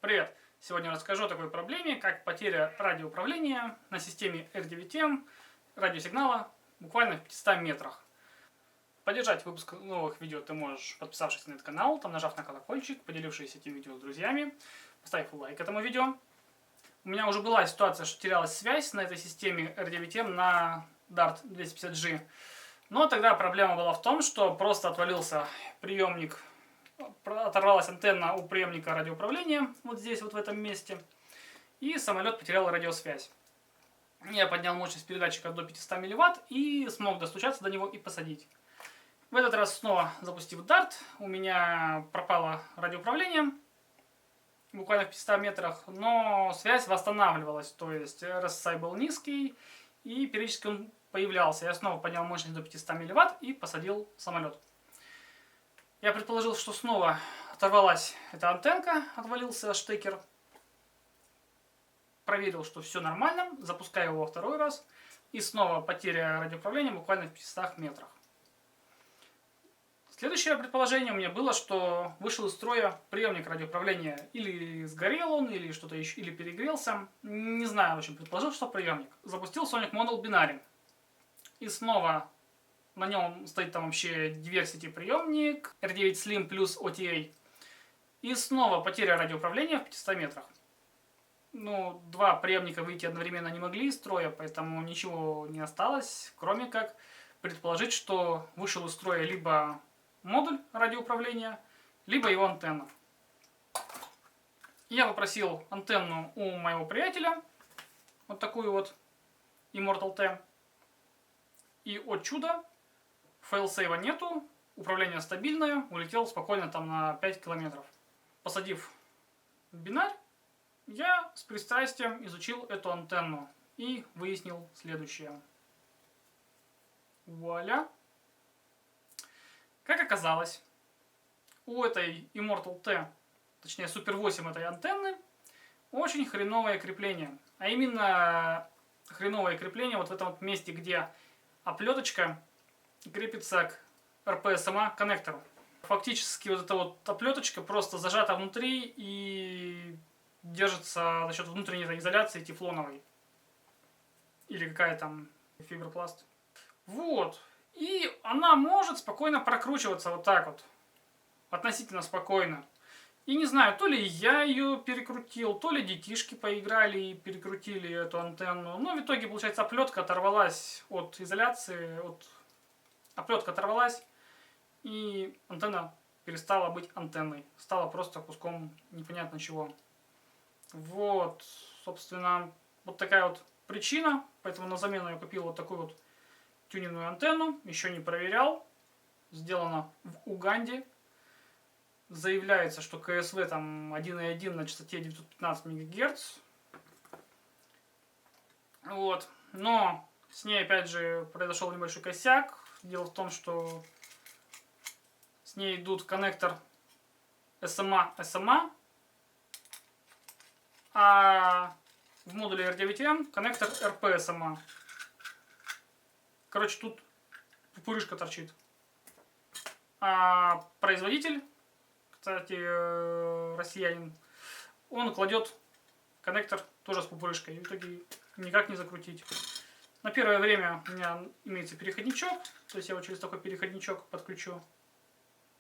Привет! Сегодня расскажу о такой проблеме, как потеря радиоуправления на системе R9M радиосигнала буквально в 500 метрах. Поддержать выпуск новых видео ты можешь, подписавшись на этот канал, там нажав на колокольчик, поделившись этим видео с друзьями, поставив лайк этому видео. У меня уже была ситуация, что терялась связь на этой системе R9M на Dart 250G. Но тогда проблема была в том, что просто отвалился приемник, оторвалась антенна у приемника радиоуправления, вот здесь, вот в этом месте, и самолет потерял радиосвязь. Я поднял мощность передатчика до 500 мВт и смог достучаться до него и посадить. В этот раз снова запустив Dart, у меня пропало радиоуправление, буквально в 500 метрах, но связь восстанавливалась, то есть RSSI был низкий, и периодически он появлялся. Я снова поднял мощность до 500 мВт и посадил самолет. Я предположил, что снова оторвалась эта антенка, отвалился штекер. Проверил, что все нормально, запускаю его во второй раз. И снова потеря радиоуправления буквально в 500 метрах. Следующее предположение у меня было, что вышел из строя приемник радиоуправления. Или сгорел он, или что-то еще, или перегрелся. Не знаю, в общем, предположил, что приемник. Запустил Sonic Model Binary. И снова на нем стоит там вообще Diversity приемник, R9 Slim плюс OTA. И снова потеря радиоуправления в 500 метрах. Ну, два приемника выйти одновременно не могли из строя, поэтому ничего не осталось, кроме как предположить, что вышел из строя либо модуль радиоуправления, либо его антенна. Я попросил антенну у моего приятеля, вот такую вот Immortal T. И, о чудо, фейлсейва нету, управление стабильное, улетел спокойно там на 5 километров. Посадив бинарь, я с пристрастием изучил эту антенну и выяснил следующее. Вуаля! Как оказалось, у этой Immortal T, точнее Super 8 этой антенны, очень хреновое крепление. А именно хреновое крепление вот в этом вот месте, где оплеточка крепится к RPSMA коннектору. Фактически вот эта вот оплеточка просто зажата внутри и держится за счет внутренней изоляции тефлоновой. Или какая там фибропласт. Вот. И она может спокойно прокручиваться вот так вот. Относительно спокойно. И не знаю, то ли я ее перекрутил, то ли детишки поиграли и перекрутили эту антенну. Но в итоге, получается, оплетка оторвалась от изоляции, оплетка оторвалась, и антенна перестала быть антенной. Стала просто куском непонятно чего. Вот, собственно, вот такая вот причина. Поэтому на замену я купил вот такую вот тюнинную антенну. Еще не проверял. Сделано в Уганде. Заявляется, что КСВ там 1,1 на частоте 915 МГц. Вот. Но с ней опять же произошел небольшой косяк. Дело в том, что с ней идут коннектор SMA, а в модуле R9M коннектор RPSMA. Короче, тут пупырышка торчит. А производитель, кстати, россиянин, он кладет коннектор тоже с пупырышкой. И в итоге никак не закрутить. На первое время у меня имеется переходничок. То есть я вот через такой переходничок подключу.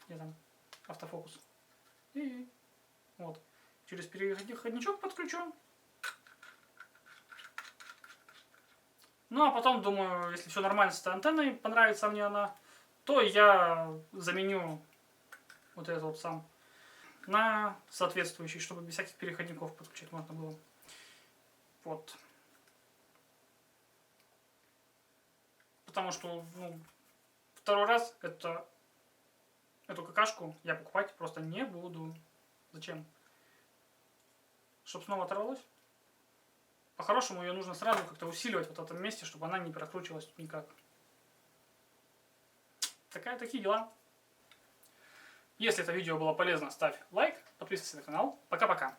Где там автофокус? И вот. Через переходничок подключу. Ну а потом думаю, если все нормально с этой антенной, понравится мне она, то я заменю вот этот вот сам на соответствующий, чтобы без всяких переходников подключать можно было. Вот. Потому что, ну, второй раз эту какашку я покупать просто не буду. Зачем? Чтобы снова оторвалось? По-хорошему ее нужно сразу как-то усиливать вот в этом месте, чтобы она не прокручивалась никак. Такие дела. Если это видео было полезно, ставь лайк, подписывайся на канал. Пока-пока.